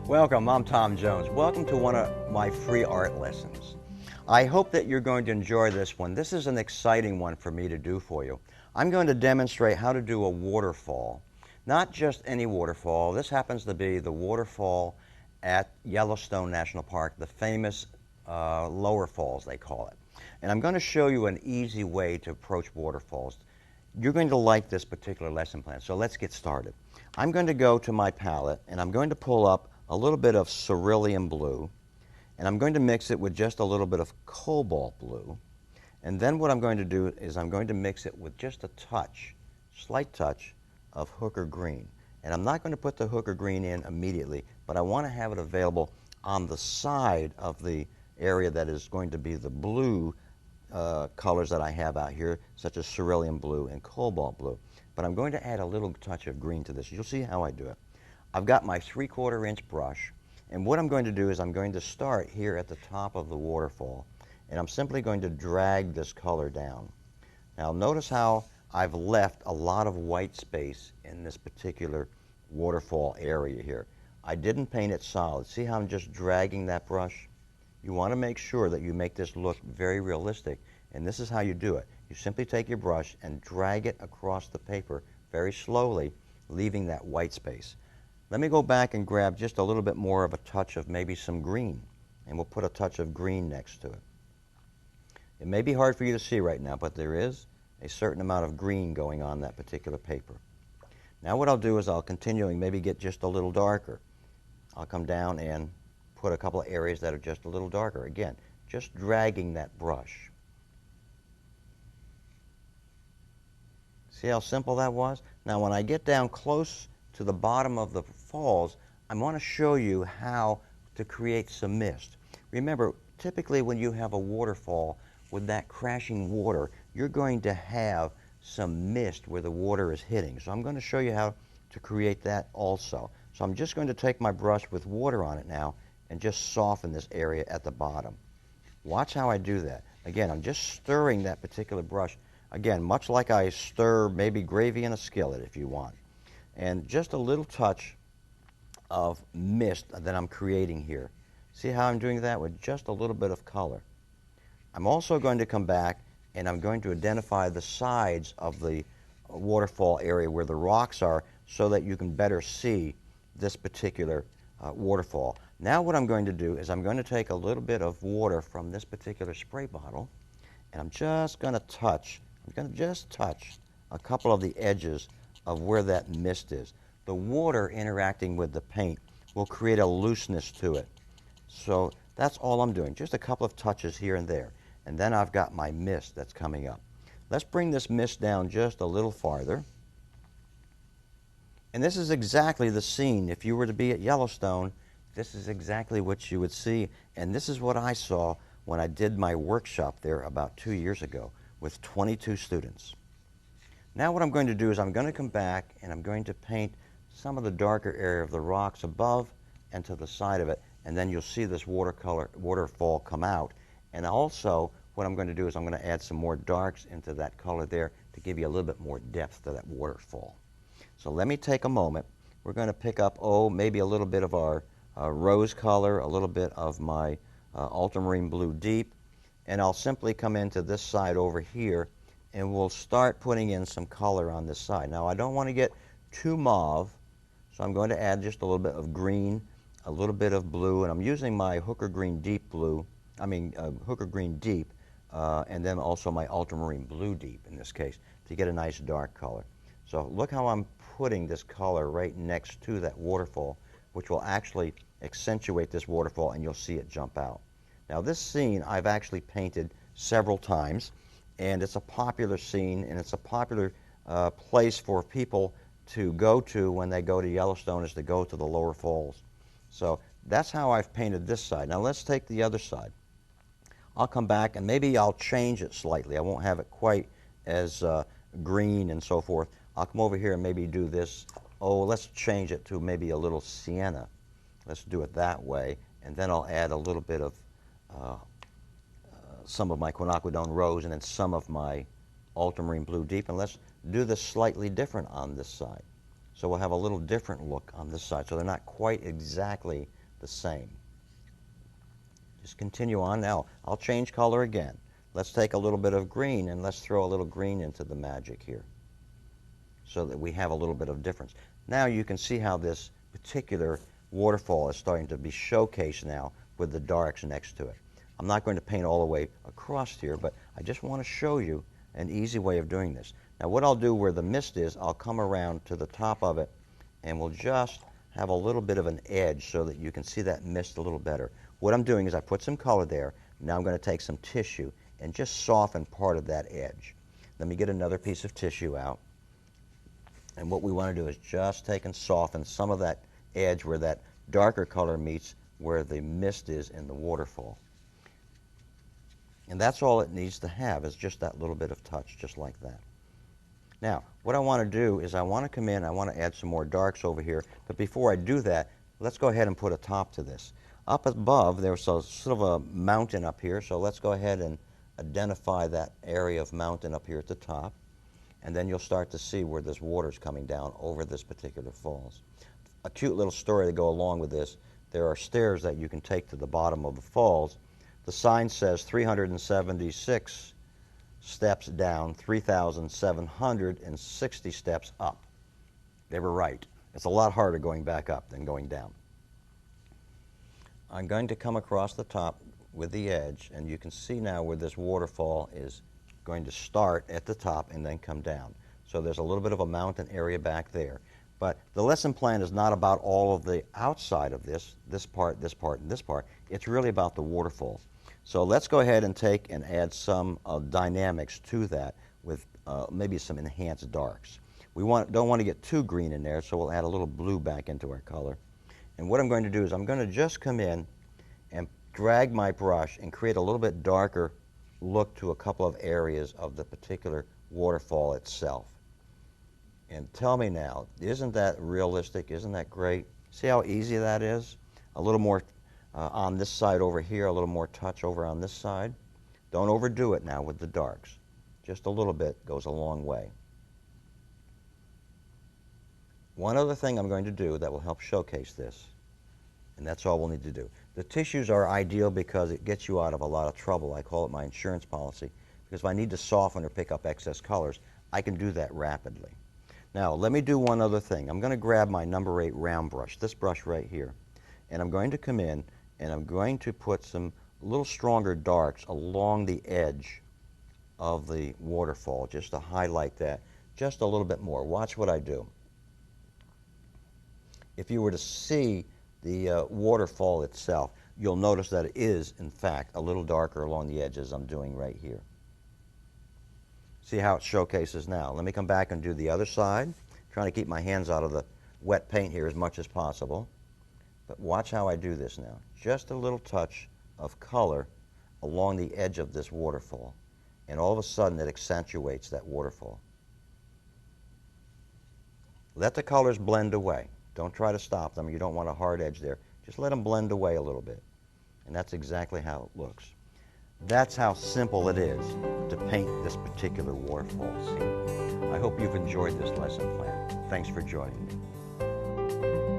Welcome, I'm Tom Jones. Welcome to one of my free art lessons. I hope that you're going to enjoy this one. This is an exciting one for me to do for you. I'm going to demonstrate how to do a waterfall. Not just any waterfall. This happens to be the waterfall at Yellowstone National Park, the famous Lower Falls, they call it. And I'm going to show you an easy way to approach waterfalls. You're going to like this particular lesson plan, so let's get started. I'm going to go to my palette and I'm going to pull up a little bit of cerulean blue, and I'm going to mix it with just a little bit of cobalt blue. And then what I'm going to do is I'm going to mix it with just a touch, slight touch, of hooker green. And I'm not going to put the hooker green in immediately, but I want to have it available on the side of the area that is going to be the blue colors that I have out here, such as cerulean blue and cobalt blue. But I'm going to add a little touch of green to this. You'll see how I do it. I've got my 3/4 inch brush, and what I'm going to do is I'm going to start here at the top of the waterfall, and I'm simply going to drag this color down. Now notice how I've left a lot of white space in this particular waterfall area here. I didn't paint it solid. See how I'm just dragging that brush? You want to make sure that you make this look very realistic, and this is how you do it. You simply take your brush and drag it across the paper very slowly, leaving that white space. Let me go back and grab just a little bit more of a touch of maybe some green, and we'll put a touch of green next to it. It may be hard for you to see right now, but there is a certain amount of green going on that particular paper. Now what I'll do is I'll continue and maybe get just a little darker. I'll come down and put a couple of areas that are just a little darker. Again, just dragging that brush. See how simple that was? Now when I get down close to the bottom of the falls, I want to show you how to create some mist. Remember, typically when you have a waterfall with that crashing water, you're going to have some mist where the water is hitting. So I'm going to show you how to create that also. So I'm just going to take my brush with water on it now and just soften this area at the bottom. Watch how I do that. Again, I'm just stirring that particular brush. Again, much like I stir maybe gravy in a skillet if you want. And just a little touch of mist that I'm creating here. See how I'm doing that with just a little bit of color. I'm also going to come back and I'm going to identify the sides of the waterfall area where the rocks are so that you can better see this particular waterfall. Now what I'm going to do is I'm going to take a little bit of water from this particular spray bottle, and I'm just going to touch a couple of the edges of where that mist is. The water interacting with the paint will create a looseness to it. So that's all I'm doing, just a couple of touches here and there. And then I've got my mist that's coming up. Let's bring this mist down just a little farther. And this is exactly the scene. If you were to be at Yellowstone, this is exactly what you would see. And this is what I saw when I did my workshop there about 2 years ago with 22 students. Now what I'm going to do is I'm going to come back and I'm going to paint some of the darker area of the rocks above and to the side of it, and then you'll see this waterfall come out. And also what I'm going to do is I'm going to add some more darks into that color there to give you a little bit more depth to that waterfall. So let me take a moment. We're going to pick up, maybe a little bit of our rose color, a little bit of my ultramarine blue deep, and I'll simply come into this side over here and we'll start putting in some color on this side. Now I don't want to get too mauve, so I'm going to add just a little bit of green, a little bit of blue, and I'm using my hooker green deep blue, hooker green deep, and then also my ultramarine blue deep in this case to get a nice dark color. So look how I'm putting this color right next to that waterfall, which will actually accentuate this waterfall and you'll see it jump out. Now this scene I've actually painted several times, and it's a popular scene, and it's a popular place for people to go to when they go to Yellowstone, is to go to the Lower Falls. So that's how I've painted this side. Now let's take the other side. I'll come back and maybe I'll change it slightly. I won't have it quite as green and so forth. I'll come over here and maybe do this. Let's change it to maybe a little sienna. Let's do it that way. And then I'll add a little bit of some of my quinacridone rose and then some of my ultramarine blue deep. And let's do this slightly different on this side. So we'll have a little different look on this side. So they're not quite exactly the same. Just continue on. Now, I'll change color again. Let's take a little bit of green and let's throw a little green into the magic here so that we have a little bit of difference. Now you can see how this particular waterfall is starting to be showcased now with the darks next to it. I'm not going to paint all the way across here, but I just want to show you an easy way of doing this. Now what I'll do where the mist is, I'll come around to the top of it and we'll just have a little bit of an edge so that you can see that mist a little better. What I'm doing is I put some color there. Now I'm going to take some tissue and just soften part of that edge. Let me get another piece of tissue out. And what we want to do is just take and soften some of that edge where that darker color meets where the mist is in the waterfall. And that's all it needs to have, is just that little bit of touch, just like that. Now, what I want to do is I want to come in, I want to add some more darks over here, but before I do that, let's go ahead and put a top to this. Up above, there's a sort of a mountain up here, so let's go ahead and identify that area of mountain up here at the top, and then you'll start to see where this water's coming down over this particular falls. A cute little story to go along with this, there are stairs that you can take to the bottom of the falls. The sign says 376 steps down, 3,760 steps up. They were right. It's a lot harder going back up than going down. I'm going to come across the top with the edge, and you can see now where this waterfall is going to start at the top and then come down. So there's a little bit of a mountain area back there. But the lesson plan is not about all of the outside of this part, and this part. It's really about the waterfall. So let's go ahead and take and add some dynamics to that with maybe some enhanced darks. We don't want to get too green in there, so we'll add a little blue back into our color. And what I'm going to do is I'm going to just come in and drag my brush and create a little bit darker look to a couple of areas of the particular waterfall itself. And tell me now, isn't that realistic? Isn't that great? See how easy that is? A little more on this side over here, a little more touch over on this side. Don't overdo it now with the darks. Just a little bit goes a long way. One other thing I'm going to do that will help showcase this, and that's all we'll need to do. The tissues are ideal because it gets you out of a lot of trouble. I call it my insurance policy, because if I need to soften or pick up excess colors, I can do that rapidly. Now, let me do one other thing. I'm going to grab my number 8 round brush, this brush right here, and I'm going to come in and I'm going to put some little stronger darks along the edge of the waterfall just to highlight that just a little bit more. Watch what I do. If you were to see the waterfall itself, you'll notice that it is, in fact, a little darker along the edges I'm doing right here. See how it showcases now. Let me come back and do the other side. Trying to keep my hands out of the wet paint here as much as possible. But watch how I do this now. Just a little touch of color along the edge of this waterfall. And all of a sudden it accentuates that waterfall. Let the colors blend away. Don't try to stop them. You don't want a hard edge there. Just let them blend away a little bit. And that's exactly how it looks. That's how simple it is to paint this particular waterfall scene. I hope you've enjoyed this lesson plan. Thanks for joining me.